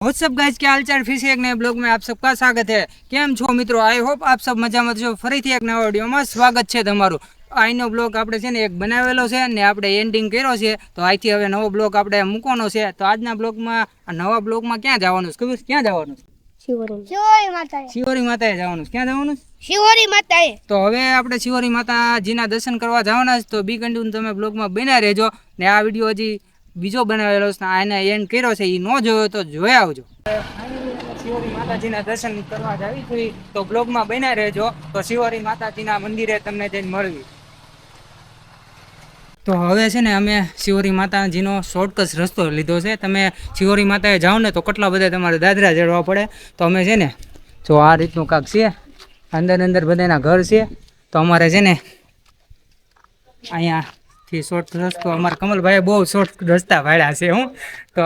WhatsApp guys, क्या हाल चाल। फिर से एक नए ब्लॉग में आप सबका स्वागत है। કેમ છો મિત્રો? આઈ હોપ આપ સબ મજામાં છો। ફરીથી એક નવા વિડીયોમાં સ્વાગત છે તમારું। આઈનો બ્લોગ આપણે છે ને એક બનાવેલો છે ને આપણે એન્ડિંગ કર્યો છે, તો અહીંથી હવે નવો બ્લોગ આપણે મૂકવાનો છે। તો આજના બ્લોગમાં, આ નવા બ્લોગમાં ક્યાં જવાનું છે ખબર છે? ક્યાં જવાનું છે? શિવોરી માતાએ જવાનું છે। ક્યાં જવાનું છે? શિવોરી માતાએ। તો હવે આપણે શિવોરી માતાજીના દર્શન કરવા જવાના છે। તો બી કન્ટિન્યુ તમે બ્લોગમાં બન્યા રહેજો ને આ વિડીયો હજી બીજો બનાવેલો છે, આને એન્ડ કર્યો છે, એ ન જોયો તો જોઈ આવજો। શિવોરી માતાજીના દર્શન કરવા જાવી છું, તો બ્લોગમાં બન્યા રહેજો। તો શિવોરી માતાજીના મંદિરે તમને જઈને મળવી। તો હવે છે ને અમે શિવોરી માતાજીનો શોર્ટકટ રસ્તો લીધો છે। તમે શિવોરી માતાએ જાઓ ને તો કેટલા બધા તમારે દાદરા ચડવા પડે। તો અમે છે ને જો આ રીતનું કાંક છે, અંદર બધાના ઘર છે। તો અમારે છે ને અહીંયાથી શોર્ટ રસ્તો, અમારા કમલભાઈએ બહુ શોર્ટ રસ્તા ભાડ્યા છે હું, તો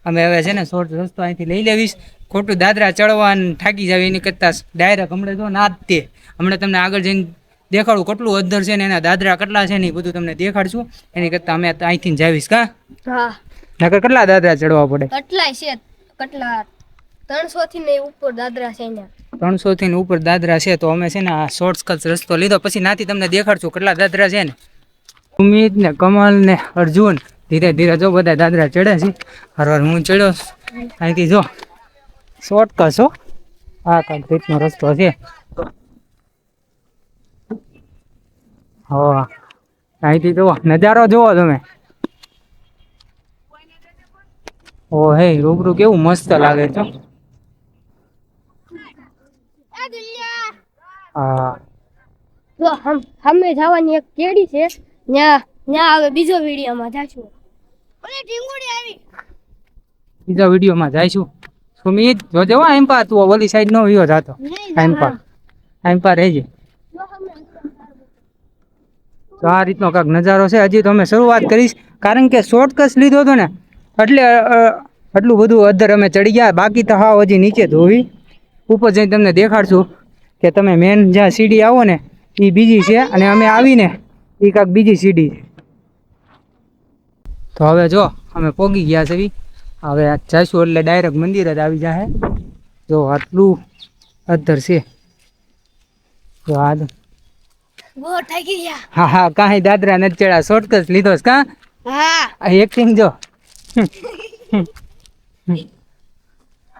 અમે હવે છે ને શોર્ટ રસ્તો અહીંથી લઈ લેવીશ। ખોટું દાદરા ચડવા થાકી જાવ એની કરતાં ડાયરેક્ટ હમણાં જો ના જ તે હમણાં તમને આગળ જઈને દેખાડું કેટલું અદ્ધર છે ને એના દાદરા કેટલા છે ને એ બધું તમને દેખાડશું। એની કરતાં અમે અહીંથી જાવીશ કા? હા, નકર કેટલા દાદરા ચડવા પડે? કેટલાય છે, કેટલા 300 થી ને ઉપર દાદરા છે ને, 300 થી ઉપર દાદરા છે। તો અમે છે ને આ શોર્ટકટ રસ્તો લીધો, પછી નાથી તમને દેખાડશું કેટલા દાદરા છે ને। ઉમિત ને કમલ ને અર્જુન ધીરે ધીરે જો બધા દાદરા ચડે છે। હરવાર હું ચડ્યો અહીંથી જો શોર્ટકટ હો, આ કાંઈક રીતનો રસ્તો છે। હા, અહીંથી જુઓ નજારો જુઓ તમે। ઓ હે, રૂબરૂ કેવું મસ્ત લાગે છે। હા, તો હમે જવાની એક કેડી છે, ન્યા ન્યા હવે બીજો વિડીયોમાં જાશું। ઓલે ઢીંગુડી આવી, બીજા વિડીયોમાં જઈશું। સુમિત જોજે હો, એમ પા તું ઓલી સાઈડ નો વિયો જાતો, એમ પા રહેજે। તો આ રીતનો કાંક નજારો છે। હજી તો અમે શરૂઆત કરીશ, કારણ કે શોર્ટકટ લીધો હતો ને એટલે આટલું બધું અધર અમે ચડી ગયા। બાકી તો હા હજી નીચે ધોવી ઉપર જઈને તમને દેખાડશું કે તમે મેન જ્યાં સીડી આવો ને એ બીજી છે, અને અમે આવીને એ કાંક બીજી સીડી છે। તો હવે જો અમે પોગી ગયા છે, હવે જઈશું એટલે ડાયરેક્ટ મંદિર જ આવી જાય। જો આટલું અધર છે, તો આ બહુ થાકી ગયા। હા હા, કાંઈ દાદરા નથી ચડ્યા, શોર્ટકટ લીધો છે કા? હા, એક્ટિંગ જો।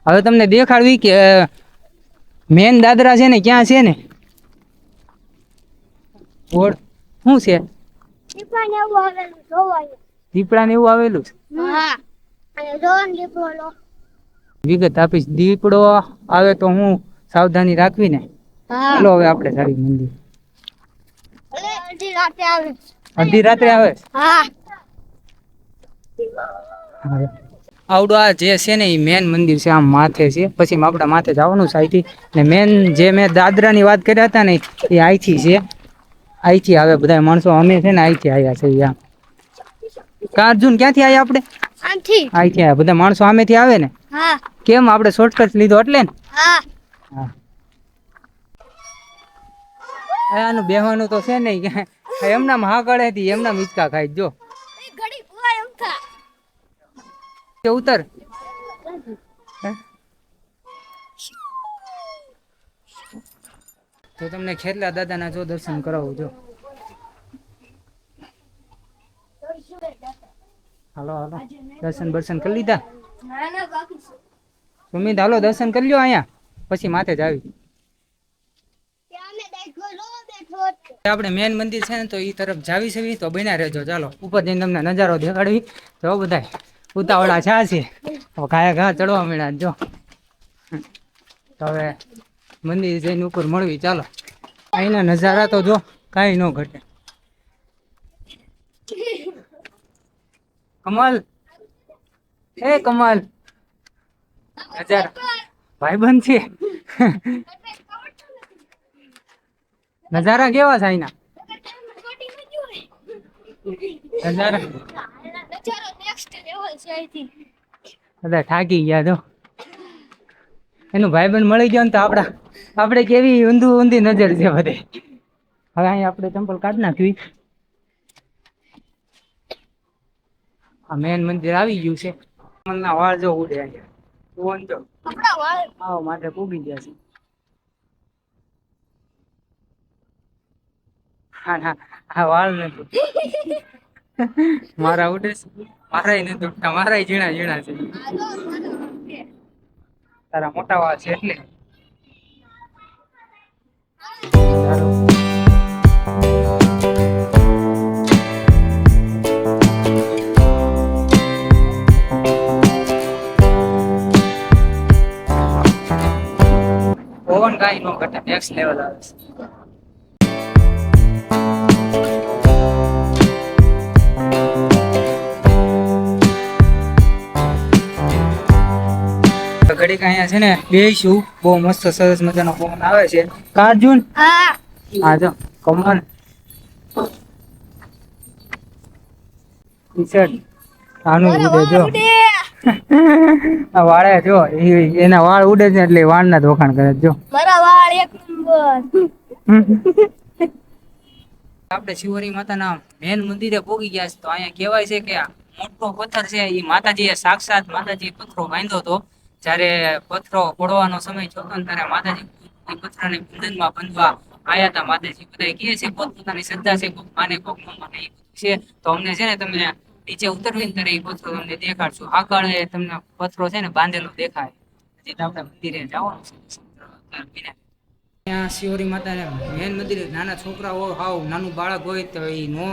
હવે તમને દેખાડવી કે મેન દાદરા છે ને ક્યાં છે ને, ઓળ શું છે? દીપડા ને એવું આવેલું જોવાય। દીપડા ને એવું આવેલું છે? હા, અને જોન દીપડો વિગત આપીશ। દીપડો આવે તો હું સાવધાની રાખવી ને। ચાલો હવે આપણે સારી મંદિર। અડધી રાતે આવે। અડધી રાત્રે આવે? હા, આવડું આ જે છે ને એ મેન મંદિર છે, આમ માથે છે, પછી આપણા માથે જવાનું છે અહીંથી। ને મેન જે મેં દાદરાની વાત કર્યા હતા ને એ અહીંથી છે, અહીંથી આવે બધા માણસો। અમે છે ને અહીંથી આવ્યા છે આમ કા અર્જુન? ક્યાંથી આવ્યા આપણે? આંથી અહીંથી આવ્યા બધા માણસો, સામેથી આવે ને। હા, કેમ? આપણે શોર્ટકટ લીધો એટલે ને? હા, હા, આનું બેહવાનું તો છે ને એમના મહાકળે હતી, એમના મિચકા ખાઈ જો ઘડી ભૂવા એમ થા ઉતર। તો તમને ખેરલા દાદાના જો દર્શન કરાવું જો। હાલો હાલો, દર્શન બર્શન કરી લીધા? ના ના બાકી છે। સુમિત હાલો દર્શન કરી લ્યો અહીંયા, પછી માથે જ આવી। આપણે મેન મંદિર છે ને તો એ તરફ જાવી છે, તો બન્યા રહેજો। ચાલો ઉપર જઈને તમને નજારો દેખાડવી। જો બધા ઉતાવળા છા છે, ઘાયા ઘા ચડવા મળ્યા જો। તો હવે મંદિર જઈને ઉપર મળવી। ચાલો, અહીંના નજારા તો જો કાંઈ ન ઘટે। કમલ, એ કમલ, નજારા ભાઈબંધ છે। નજારા કેવા છે અહીંના? નજારા નજારો નેક્સ્ટ લેવલ છે અહીંથી। બધા થાકી ગયા જો। એનું ભાઈબંધ મળી ગયો ને તો આપણે કેવી ઊંધી નજર છે બધે। હવે અહીં આપણે ચંપલ કાઢી નાખવી। આ મેન મંદિર આવી ગયું છે। કમલના વાળ જો ઉડે અહીંયા। ફોન તો આપણા વાળ આવો માટે પૂગી ગયા છે. હા હા હા વાળ નથી મારા ઉડે છે. મારાય નથી ઉડતા, મારાય ઝીણા ઝીણા છે. તારા મોટા વાળ છે એટલે તારો પવન કાંઈ નો ઘટે, નેક્સ્ટ લેવલ આવે છે. ઘડીક અહીંયા છે ને બેસું, બહુ મસ્ત સરસ મજાનો પવન આવે છે. કારજુન હા હા જો કમલ ટી-શર્ટ આનું મારા ઉડે જો. વાળ ઉડે. આ વાળે જો એના વાળ ઉડે છે એટલે વાળના જ વખાણ કરે છે જો. મારા વાળ એક નંબર. આપણે શિવરી માતાના મેન મંદિરે પહોંચી ગયા છે. તો અહીંયા કહેવાય છે કે આ મોટો પથ્થર છે એ માતાજીએ સાક્ષાત માતાજીએ પથ્થરો બાંધ્યો હતો. જ્યારે પથ્થરો પડવાનો સમય થયો હતો ને ત્યારે માતાજી એ પથ્થરને બંધનમાં બાંધવા આયા હતા. માતાજી બધા કહે છે પોતપોતાની શ્રદ્ધા છે, કોક માને કોક ન માને એ બધું છે. તો અમને છે ને તમને નીચે ઉતરવીને ત્યારે એ પથ્થરો તમને દેખાડશું. આગળ તમને પથ્થરો છે ને બાંધેલો દેખાય. હજી તો આપણે મંદિરે જવાનું છે. ત્યાં શિવરી માતાને મેન મંદિરે નાના છોકરા હોય, હાવ નાનું બાળક હોય તો એ નો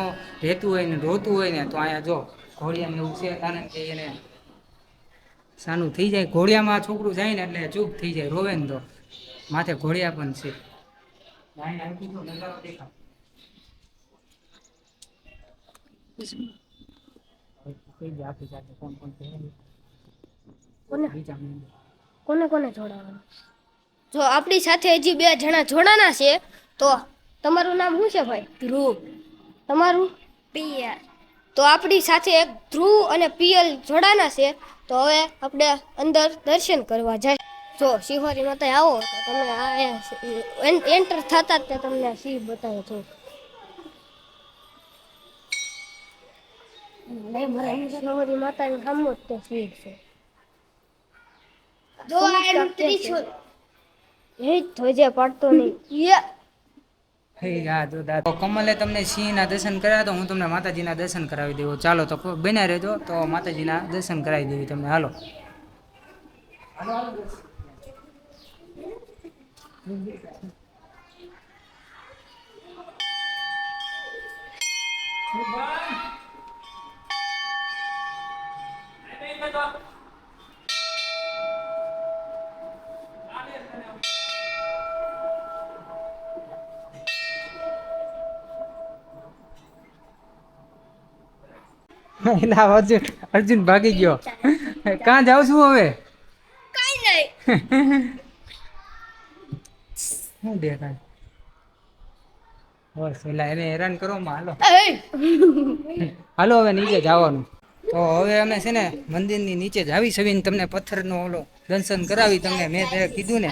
રહેતું હોય ને રોતું હોય ને તો અહીંયા જો ઘોડિયાને એવું છે, કારણ કે એને સાનું થઈ જાય. ઘોડિયામાં છોકરું જાય ને એટલે ચૂપ થઈ જાય, રોવે ને તો માથે ઘોડિયા પણ છે. કોને કોને જોડાવાનું? જો આપણી સાથે હજી 2 જણા જોડાના છે. તો તમારું નામ શું છે ભાઈ? ધ્રુવ. તમારું? પિયલ. તો આપણી સાથે એક ધ્રુવ અને પિયલ જોડાના છે. તો હવે આપણે અંદર દર્શન કરવા જાય. જો શિવરી માતા આવો તો તમે આ એન્ટર થતા જ તમને શિવ બતાવે છો. શિવરી માતાની સામે જ તે શિવ છે. જો આ એનું ત્રિશુલ એ ધ્વજે પડતો નહીં. તો કમલે તમને સિંહના દર્શન કર્યા, તો હું તમને માતાજીના દર્શન કરાવી દેવો. ચાલો તો બન્યા રહેજો, તો માતાજીના દર્શન કરાવી દેવી તમને. હાલો અર્જુન અર્જુન ભાગી ગયો. ક્યાં જાવ છું હવે? કઈ નહીં. શું દેખાય? બસ એલા એને હેરાન કરો માં. હાલો હાલો હવે નીચે જવાનું. તો હવે અમે છે ને મંદિરની નીચે જ આવી સવીને તમને પથ્થરનો ઓલો દર્શન કરાવી. તમને મેં તે કીધું ને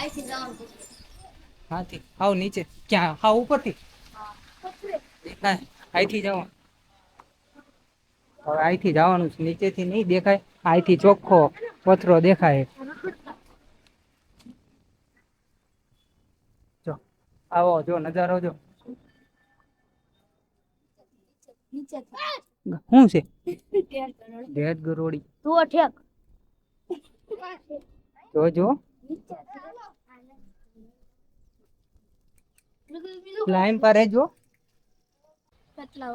હાથી આવ નીચે. ક્યાં? હા ઉપરથી અહીંથી જવાનું. હવે અહીંથી જવાનું છે, નીચેથી નહીં દેખાય. અહીંથી ચોખ્ખો પથ્થરો દેખાય. જો આવો જો નજારો જો. શું છે? ડેડ ગરોડી. તો ઠેક જોજો લાઈન પર રહેજો.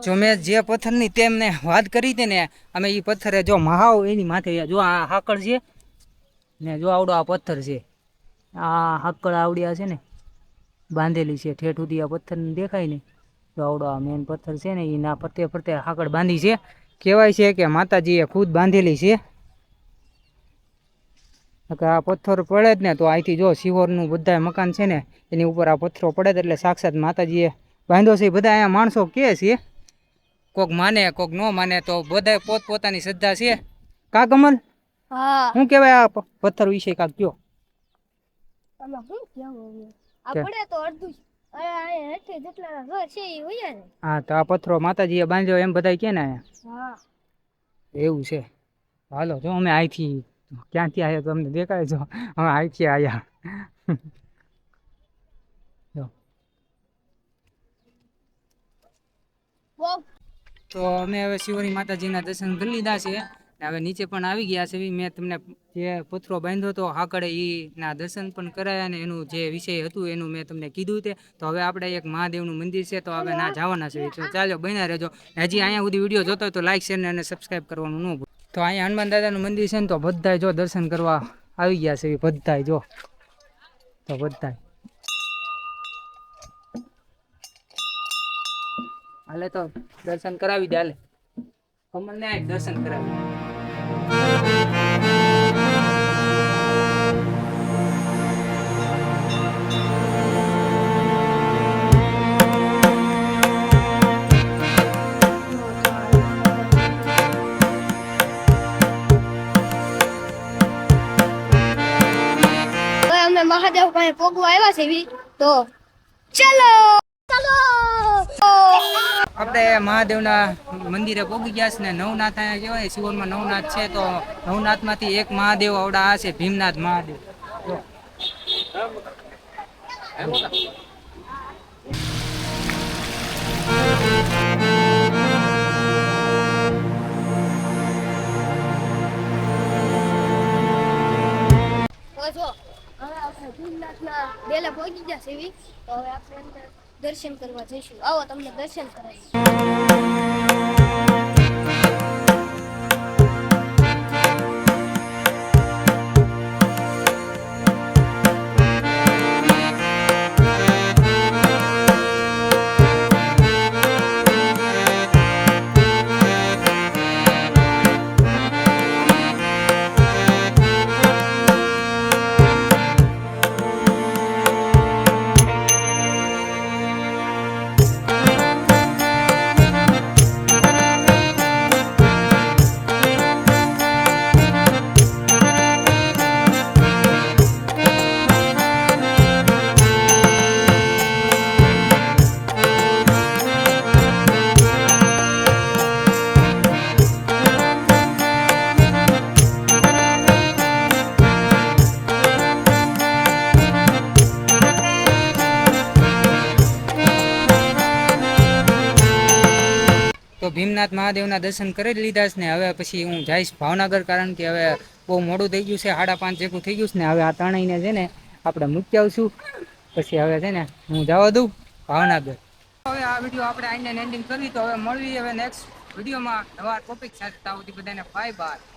જો મેં જે પથ્થરની તેમને વાત કરી હતી ને, અમે એ પથ્થરે જો મહાવ એની માથે જો આ હાકળ છે ને, જો આવડો આ પથ્થર છે. આ હાકળ આવડિયા છે ને બાંધેલી છે ઠેઠ સુધી. આ પથ્થર દેખાય ને તો આવડો આ મેન પથ્થર છે ને એના ફરતે ફરતે હાકળ બાંધી છે. કહેવાય છે કે માતાજીએ ખુદ બાંધેલી છે. આ પથ્થર પડે જ ને તો અહીંથી જો શિહોરનું બધા મકાન છે ને એની ઉપર આ પથ્થરો પડે એટલે સાક્ષાત માતાજીએ બાંધ્યો છે. બધા અહીંયા માણસો કહે છે, કોક માને કોક ન માને, તો બધા પોતપોતાની શ્રદ્ધા છે. કા કમલ? હા. શું કહેવાય આ પથ્થર વિશે કાક કયો? તમે શું કહેવું? આપણે તો અડધું હેઠે જેટલા ઘર છે એ હોય ને. હા તો આ પથ્થરો માતાજીએ બાંધ્યો એમ બધા કે ને અહીંયા. હા એવું છે. હાલો જો અમે અહીંથી ક્યાંથી આવ્યા તો અમને દેખાય છો અમે આખી આવ્યા જો. તો અમે હવે શિવરી માતાજીના દર્શન કરી લીધા છે ને હવે નીચે પણ આવી ગયા છે મેં તમને જે પથરો બાંધ્યો હતો હાકડે ના દર્શન પણ કરાયા અને એનું જે વિષય હતું એનું મેં તમને કીધું તે તો હવે આપણે એક મહાદેવનું મંદિર છે તો હવે ના જવાના છે તો ચાલો બન્યા રહેજો હજી અહીંયા સુધી વિડીયો જોતો હોય તો લાઈક શેર અને સબસ્ક્રાઈબ કરવાનું ન ભૂલો. તો અહીંયા હનુમાન દાદાનું મંદિર છે ને તો બધાય જો દર્શન કરવા આવી ગયા છે બધાય જો તો બધાય હાલે તો દર્શન કરાવી દે હાલે અમને દર્શન કરાવી હવે અમે મહાદેવ પાસે પોગવા આવ્યા છે તો ચલો આપણે મહાદેવના મંદિરે પહોંચી ગયા છે ને નવનાથ અહીંયા કહેવાય શિવરમાં નવનાથ છે તો નવનાથમાંથી એક મહાદેવ આવડા આ છે ભીમનાથ મહાદેવ જો. તો જો હવે આપણે ભીમનાથના ડેલે પહોંચી ગયા છે તો હવે આપણે અંદર દર્શન કરવા જઈશું આવો તમને દર્શન કરાવીએ. તો ભીમનાથ મહાદેવના દર્શન કરી લીધા છે ને હવે પછી હું જઈશ ભાવનગર કારણ કે હવે બહુ મોડું થઈ ગયું છે 5:30 જેવું થઈ ગયું છે ને હવે આ ત્રણેયને છે ને આપણે મૂકી આવશું પછી હવે છે ને હું જવા દઉં ભાવનગર. હવે આ વિડીયો આપણે આઈને એન્ડિંગ કરી તો હવે મળવી હવે નેક્સ્ટ વિડીયોમાં નવા ટોપિક સાથે ત્યાં સુધી બધાને બાય બાય.